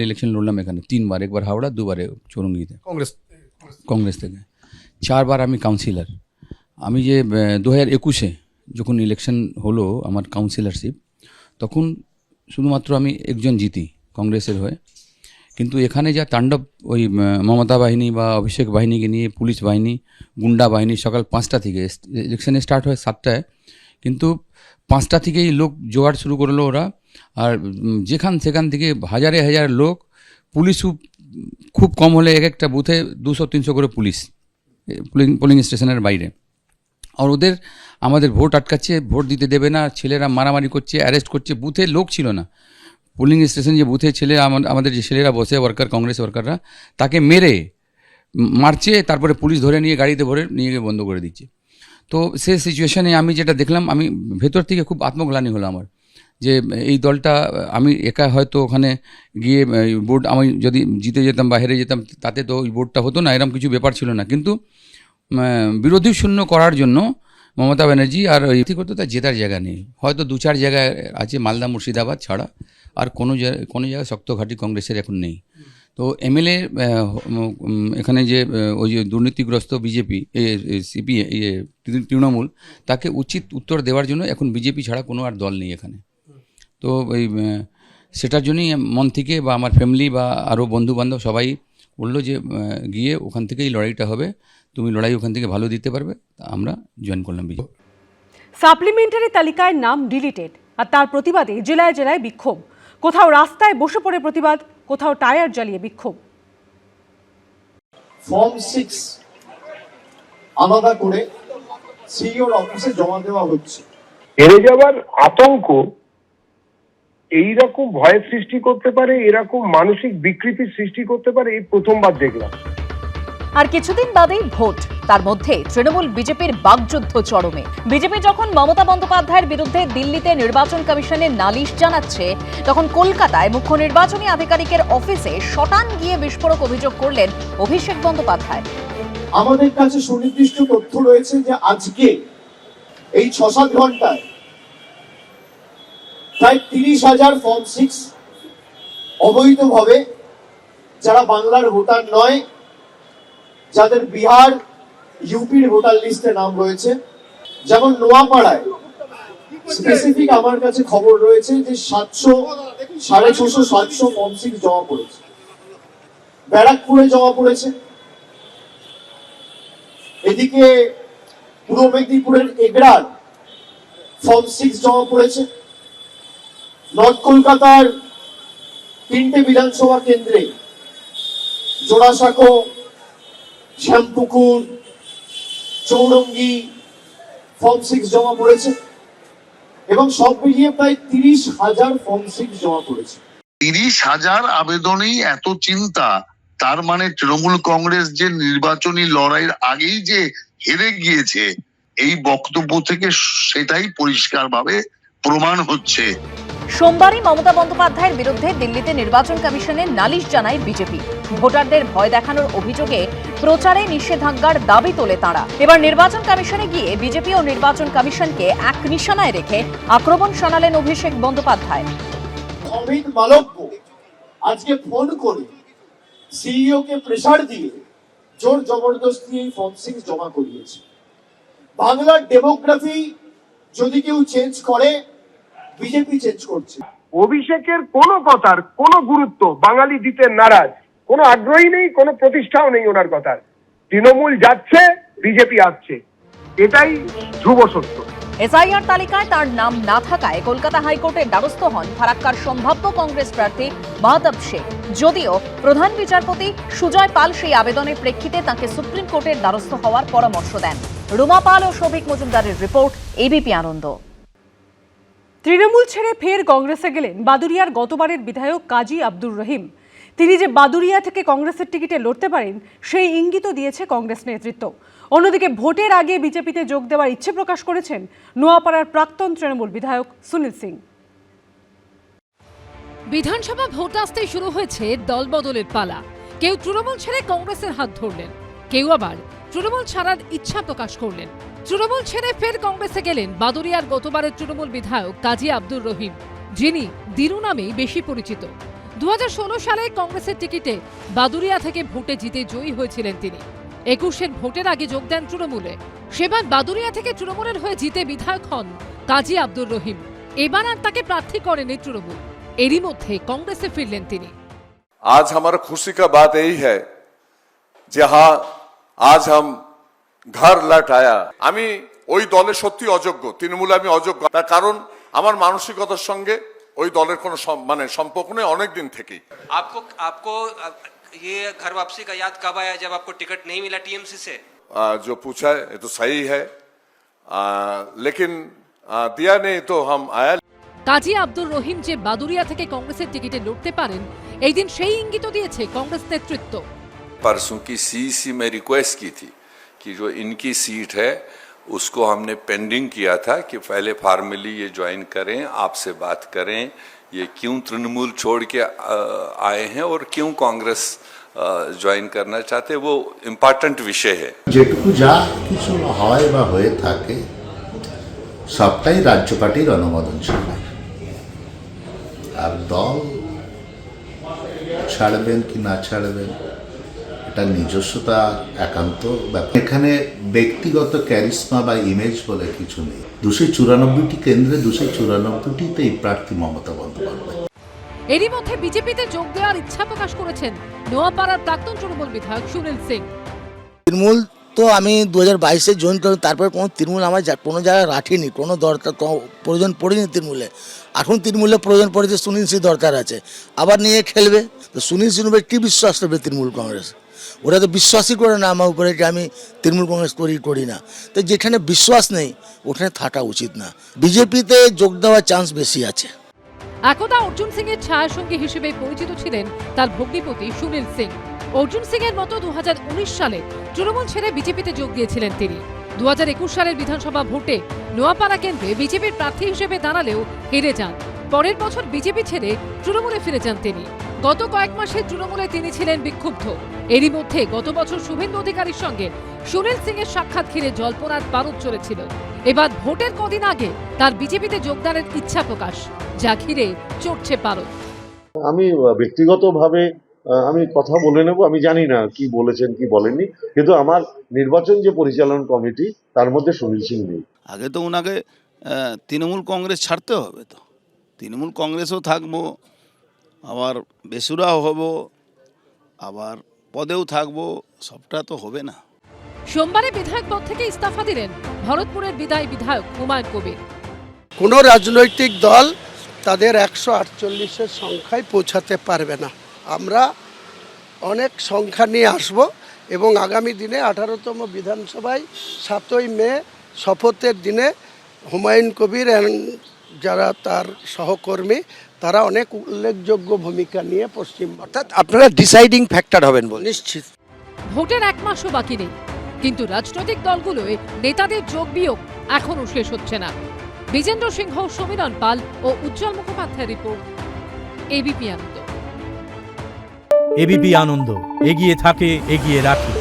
Election লড়লাম এখানে 3 বার, একবার হাওড়া, 2 বারে চৌরঙ্গিতে কংগ্রেস থেকে। 4 বার আমি কাউন্সিলর। আমি যে 2021-এ যখন ইলেকশন হলো আমার কাউন্সিলরশিপ, তখন শুধুমাত্র আমি একজন জিতি কংগ্রেসের হয়ে। কিন্তু এখানে যা তাণ্ডব ওই মমতা বাহিনী বা অভিষেক বাহিনীকে নিয়ে, পুলিশ বাহিনী, গুন্ডা বাহিনী, সকাল 5টা থেকে ইলেকশনে স্টার্ট হয় 7টায়, কিন্তু 5টা থেকেই লোক জোগাড় শুরু করলো ওরা। আর সেখান থেকে হাজারে হাজার লোক, পুলিশও খুব কম হলে এক একটা বুথে 200-300 করে পুলিশ পোলিং স্টেশনের বাইরে। আর ওদের আমাদের ভোট আটকাচ্ছে, ভোট দিতে দেবে না, ছেলেরা মারামারি করছে, অ্যারেস্ট করছে। বুথে লোক ছিল না, পোলিং স্টেশন যে বুথে আমাদের যে ছেলেরা বসে ওয়ার্কার, কংগ্রেস ওয়ার্কাররা, তাকে মেরে মারছে, তারপরে পুলিশ ধরে নিয়ে গাড়িতে ভরে নিয়ে গিয়ে বন্ধ করে দিচ্ছে। তো সেই সিচুয়েশানে আমি যেটা দেখলাম, আমি ভেতর থেকে খুব আত্মগ্লানি হলো আমার, যে এই দলটা আমি একা হয়তো ওখানে গিয়ে বোর্ড আমি যদি জিতে যেতাম বা হেরে যেতাম, তাতে তো ওই বোর্ডটা হতো না, এরকম কিছু ব্যাপার ছিল না। কিন্তু বিরোধী শূন্য করার জন্য মমতা ব্যানার্জি আর করতে তার জেতার জায়গা নেই। হয়তো 2-4 জায়গায় আছে, মালদা মুর্শিদাবাদ ছাড়া আর কোনো জায়গায় শক্ত ঘাঁটি কংগ্রেসের এখন নেই। তো এমএলএ এখানে যে ওই যে দুর্নীতিগ্রস্ত বিজেপি, তৃণমূল, তাকে উচিত উত্তর দেওয়ার জন্য এখন বিজেপি ছাড়া কোনো আর দল নেই এখানে। তো ওই সেটার জন্যই মন থেকে বা আমার ফ্যামিলি বা আরও বন্ধুবান্ধব সবাই বললো যে গিয়ে ওখান থেকেই লড়াইটা হবে, তুমি লড়াই ওখান থেকে ভালো দিতে পারবে। আমরা জয়েন করলাম বিজেপি। সাপ্লিমেন্টারি তালিকায় নাম ডিলিটেড, আর তার প্রতিবাদে জেলায় জেলায় বিক্ষোভ। কোথাও রাস্তায় বসে পড়ে প্রতিবাদ, কোথাও টায়ার জ্বালিয়ে বিক্ষোভ। ফর্ম 6 আলাদা করে সিইওর অফিসে জমা দেওয়া হচ্ছে। হেরে যাওয়ার আতঙ্ক এইরকম ভয়ের সৃষ্টি করতে পারে, এরকম মানসিক বিকৃতির সৃষ্টি করতে পারে, এই প্রথমবার দেখলাম। আর কিছুদিন বাদেই ভোট, তার মধ্যে তৃণমূল বিজেপির বাগযুদ্ধ চরমে। বিজেপি যখন মমতা বন্দ্যোপাধ্যায়ের বিরুদ্ধে দিল্লিতে নির্বাচন কমিশনে নালিশ জানাচ্ছে, তখন কলকাতায় মুখ্য নির্বাচনী আধিকারিকের অফিসে শটান গিয়ে বিস্ফোরক অভিযোগ করলেন অভিষেক বন্দ্যোপাধ্যায়। আমাদের কাছে সুনির্দিষ্ট তথ্য রয়েছে যে আজকে এই 6-7 ঘন্টায় প্রায় 30,000 ফর্ম 6 অবৈধভাবে, যারা বাংলার ভোটার নয়, যাদের বিহার, ইউপির ভোটার লিস্টে নাম রয়েছে, যেমন নোয়াপাড়ায় স্পেসিফিক আমার কাছে খবর রয়েছে যে 650-700 ফর্ম 6 জমা পড়েছে। ব্যারাকপুরে জমা পড়েছে, এদিকে পূর্ব মেদিনীপুরের এগড়ার ফর্ম 6 জমা পড়েছে। নর্থ কলকাতার 3টে বিধানসভা কেন্দ্রে জোড়াসাঁকো, শ্যামপুকুর, চৌরঙ্গি ফর্ম 6 জমা পড়েছে, এবং সব মিলিয়ে প্রায় 30,000 ফর্ম 6 জমা পড়েছে। 30,000 আবেদনেই এত চিন্তা, তার মানে তৃণমূল কংগ্রেস যে নির্বাচনী লড়াইয়ের আগেই যে হেরে গিয়েছে, এই বক্তব্য থেকে সেটাই পরিষ্কারভাবে প্রমাণ হচ্ছে। সোমবারই মমতা বন্দ্যোপাধ্যায়ের বিরুদ্ধে দিল্লিতে নির্বাচন কমিশনে নালিশ জানায় বিজেপি। ভোটারদের ভয় দেখানোর অভিযোগে প্রচারে নিষেধাজ্ঞার দাবি তোলে তাঁরা। এবার নির্বাচন কমিশনে গিয়ে বিজেপি ও নির্বাচন কমিশনকে এক নিশানায় রেখে আক্রমণ শানালেন অভিষেক বন্দ্যোপাধ্যায়। অমিত মালব্য আজকে ফোন করে সিইও কে প্রেসার দিয়ে জোর জবরদস্তি এই ফর্ম 6 জমা করিয়েছে। বাংলার ডেমোগ্রাফি যদি কেউ চেঞ্জ করে, বিজেপি চেঞ্জ করছে। অভিষেকের কোনো কথার কোনো গুরুত্ব বাঙালি দিতে নারাজ, কোনো আগ্রহী নেই, কোনো প্রতিষ্ঠাও নেই ওনার কথার। তৃণমূল যাচ্ছে, বিজেপি আসছে, এটাই ধ্রুব সত্য। এসআইআর তালিকায় তার নাম না থাকায় কলকাতা হাইকোর্টের দ্বারস্থ হন ফারাক্কার সম্ভাব্য কংগ্রেস প্রার্থী মাহতাব শেখ। যদিও প্রধান বিচারপতি সুজয় পাল সেই আবেদনের প্রেক্ষিতে তাকে সুপ্রিম কোর্টের দ্বারস্থ হওয়ার পরামর্শ দেন। রুমা পাল ও শোভিক মজুমদারের রিপোর্ট, এবিপি আনন্দ। তৃণমূল ছেড়ে ফের কংগ্রেসে গেলেন বাদুড়িয়ার গতবারের বিধায়ক কাজী আব্দুর রহিম। তিনি যে বাদুড়িয়া থেকে কংগ্রেসের টিকিটে লড়তে পারেন, সেই ইঙ্গিতও দিয়েছে কংগ্রেস নেতৃত্ব। অন্যদিকে ভোটের আগে বিজেপিতে যোগ দেওয়ার ইচ্ছে প্রকাশ করেছেন নোয়াপাড়ার প্রাক্তন তৃণমূল বিধায়ক সুনীল সিং। বিধানসভা ভোট আসতেই শুরু হয়েছে দলবদলের পালা। কেউ তৃণমূল ছেড়ে কংগ্রেসের হাত ধরলেন, কেউ আবার তৃণমূল ছাড়ার ইচ্ছা প্রকাশ করলেন। তৃণমূল ছেড়ে ফের কংগ্রেসে গেলেন বাদুড়িয়ার গতবারের তৃণমূল বিধায়ক কাজী আব্দুর রহিম, যিনি দিনু নামেই বেশি পরিচিত। 2016 সালে কংগ্রেসের টিকিটে বাদুরিয়া থেকে ভোটে জিতে জয়ী হয়েছিলেন তিনি। 21-এর ভোটের আগে যোগ দেন তৃণমূলে। সেবার বাদুরিয়া থেকে তৃণমূলের হয়ে জিতে বিধায়ক হন কাজী আব্দুর রহিম। এবার আর তাকে প্রার্থী করেনি তৃণমূল। এরই মধ্যে কংগ্রেসে ফিরলেন তিনি। आज हमारा खुशी का बात यही है जहां आज हम घर लौट आया। আমি ওই দলে সত্যি অযোগ্য, তৃণমূলে আমি অযোগ্য, তার কারণ আমার মানসিকতার সঙ্গে ওই দলের কোনো সম্পর্ক নেই অনেক দিন থেকেই। आपको ये घर वापसी का याद कब आया जब आपको टिकट नहीं मिला टीएमसी से? जो पूछा है ये तो सही है, लेकिन दिया नहीं तो हम आया। কাজী আব্দুর রহিম যে বাদুরিয়া থেকে কংগ্রেসের টিকিটে লড়তে পারেন, এই দিন সেই ইঙ্গিত দিয়েছে কংগ্রেস নেতৃত্ব। परसों की सीईसी में रिक्वेस्ट की थी कि जो इनकी सीट है उसको हमने पेंडिंग किया था कि पहले फॉर्मली ये ज्वाइन करें, आपसे बात करें, ये क्यों तृणमूल छोड़ के आए हैं और क्यों कांग्रेस ज्वाइन करना चाहते, वो इम्पोर्टेंट विषय है। যেটুকু যা কিছু হয় বা হয়ে থাকে সবটাই রাজ্য পার্টির অনুমোদন ছাড়া, আর দল ছাড়বেন কি না ছাড়বেন এটা নিজস্বতা একান্ত ব্যাপার। এখানে ব্যক্তিগত ক্যারিসমা বা ইমেজ বলে কিছু নেই। 294টি কেন্দ্রে 294টিতেই প্রার্থী মমতা বন্দ্যোপাধ্যায়। এরই মধ্যে বিজেপিতে যোগ দেওয়ার ইচ্ছা প্রকাশ করেছেন নোয়াপাড়ার প্রাক্তন তৃণমূল বিধায়ক সুনীল সিং। তৃণমূল তো আমি 2022-এ জয়েন করি, তারপরে কোনো তৃণমূল আমার কোনো জায়গায় রাখিনি, কোনো দরকার প্রয়োজন পড়েনি তৃণমূলে। এখন তৃণমূলে প্রয়োজন পড়েছে, সুনীল সিং দরকার আছে, আবার নিয়ে খেলবে। তো সুনীল সিং উপরে কী বিশ্বাস করবে তৃণমূল কংগ্রেস? ওরা তো বিশ্বাসই করে না আমার উপরে যে আমি তৃণমূল কংগ্রেস করি না। তো যেখানে বিশ্বাস নেই ওখানে থাকা উচিত না। বিজেপিতে যোগ দেওয়ার চান্স বেশি আছে। একদা অর্জুন সিং এর ছায়াসঙ্গী হিসেবে পরিচিত ছিলেন তার ভগ্নিপতি সুনীল সিং। অর্জুন সিং এর মতো 2019 সালে তৃণমূল ছেড়ে বিজেপিতে যোগ দিয়েছিলেন তিনি। 2021 সালের বিধানসভা ভোটে নোয়াপাড়া কেন্দ্রে বিজেপির প্রার্থী হিসেবে দাঁড়ালেও হেরে যান। পরের বছর বিজেপি ছেড়ে তৃণমূলে ফিরে যান তিনি। গত কয়েক মাসে তৃণমূলে তিনি ছিলেন বিক্ষুব্ধ। এরই মধ্যে গত বছর শুভেন্দু অধিকারীর সঙ্গে সুনীল সিং এর সাক্ষাৎ ঘিরে জল্পনার বারুদ চলেছিল। এবার ভোটের কদিন আগে তার বিজেপিতে যোগদানের ইচ্ছা প্রকাশ, যা ঘিরে চড়ছে পারদ। আমি ব্যক্তিগতভাবে আমি কথা বলে নেব, আমি জানি না কি বলেছেন কি বলেননি, কিন্তু আমার নির্বাচন যে পরিচালন কমিটি তার মধ্যে সুনীল সিং নেই। আগে তো ওনাকে তৃণমূল কংগ্রেস ছাড়তে হবে, তো তৃণমূল কংগ্রেসও থাকবো, আবার বেসুরাও হব, আবার পদেও থাকবো, সবটা তো হবে না। সোমবারে বিধায়ক পদ থেকে ইস্তফা দিলেন ভরতপুরের বিদায়ী বিধায়ক হুমায়ুন কবির। কোনো রাজনৈতিক দল তাদের 148-এর সংখ্যায় পৌঁছাতে পারবে না। আমরা অনেক সংখ্যা নিয়ে আসব এবং আগামী দিনে 18তম বিধানসভায় 7ই মে শপথের দিনে হুমায়ুন কবির যারা তার সহকর্মী তারা অনেক উল্লেখযোগ্য ভূমিকা নিয়ে পশ্চিম, অর্থাৎ আপনারা ডিসাইডিং ফ্যাক্টর হবেন বলে নিশ্চিত। ভোটের এক মাসও বাকি নেই, কিন্তু রাজনৈতিক দলগুলোয় নেতাদের যোগ বিয়োগ এখনও শেষ হচ্ছে না। বিজেন্দ্র সিংহ, সমীরণ পাল ও উজ্জ্বল মুখোপাধ্যায়ের রিপোর্ট, এবিপি আনন্দ। এবিপি আনন্দ, এগিয়ে থাকে, এগিয়ে রাখে।